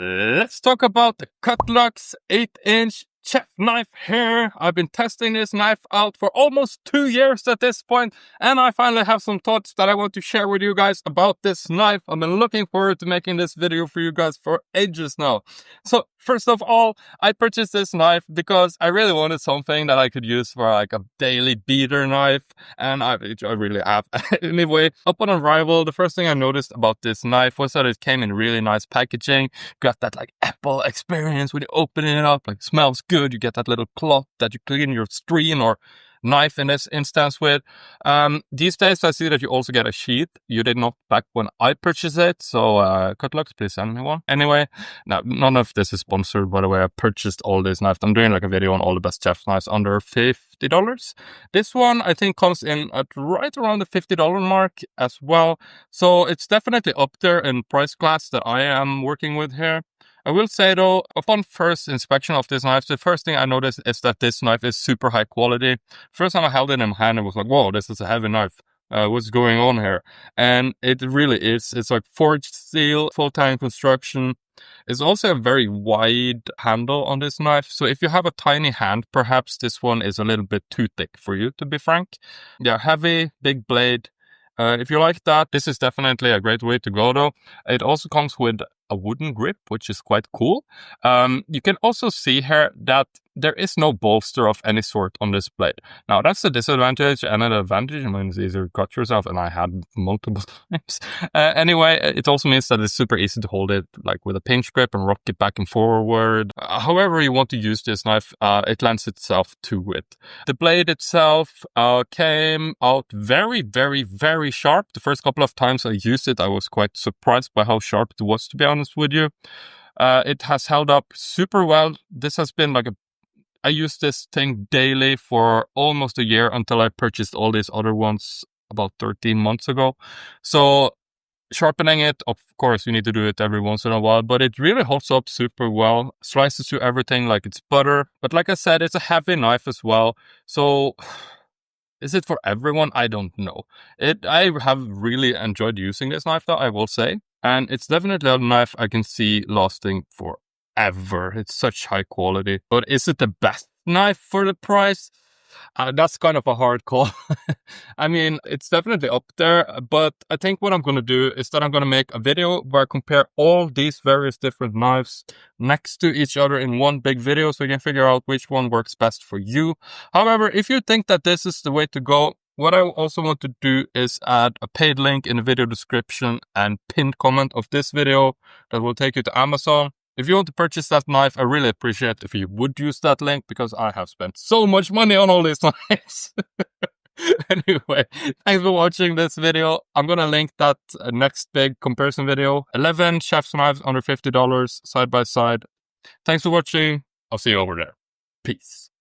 Let's talk about the Cutluxe 8-inch chef knife here. I've been testing this knife out for almost 2 years at this point, and I finally have some thoughts that I want to share with you guys about this knife. I've been looking forward to making this video for you guys for ages now. So first of all, I purchased this knife because I really wanted something that I could use for like a daily beater knife, and I really have. Anyway, upon arrival, the first thing I noticed about this knife was that it came in really nice packaging. Got that like Apple experience when you open it up, like smells good. You get that little cloth that you clean your screen or knife in this instance with. These days I see that you also get a sheath. You did not back when I purchased it, so Cutluxe, please send me one. Anyway, now none of this is sponsored, by the way. I purchased all these knives. I'm doing like a video on all the best chef knives under $50. This one I think comes in at right around the $50 mark as well, so it's definitely up there in price class that I am working with here. I will say though, upon first inspection of this knife, the first thing I noticed is that this knife is super high quality. First time I held it in my hand, it was like, whoa, this is a heavy knife. What's going on here? And it really is. It's like forged steel, full-tang construction. It's also a very wide handle on this knife. So if you have a tiny hand, perhaps this one is a little bit too thick for you, to be frank. Yeah, heavy, big blade. If you like that, this is definitely a great way to go though. It also comes with a wooden grip, which is quite cool. You can also see here that there is no bolster of any sort on this blade. Now that's a disadvantage and an advantage. I mean, it's easier to cut yourself, and I had multiple times. Anyway, it also means that it's super easy to hold it like with a pinch grip and rock it back and forward. However you want to use this knife, it lends itself to it. The blade itself came out very, very, very sharp. The first couple of times I used it, I was quite surprised by how sharp it was, to be honest with you. It has held up super well. This has been like I used this thing daily for almost a year until I purchased all these other ones about 13 months ago. So sharpening it, of course, you need to do it every once in a while, but it really holds up super well. Slices through everything like it's butter. But like I said, it's a heavy knife as well. So is it for everyone? I don't know. I have really enjoyed using this knife though, I will say. And it's definitely a knife I can see lasting forever. It's such high quality. But is it the best knife for the price? That's kind of a hard call. I mean, it's definitely up there, but I think what I'm going to do is that I'm going to make a video where I compare all these various different knives next to each other in one big video so you can figure out which one works best for you. However, if you think that this is the way to go, what I also want to do is add a paid link in the video description and pinned comment of this video that will take you to Amazon. If you want to purchase that knife, I really appreciate if you would use that link because I have spent so much money on all these knives. Anyway, thanks for watching this video. I'm going to link that next big comparison video. 11 chef's knives under $50 side by side. Thanks for watching. I'll see you over there. Peace.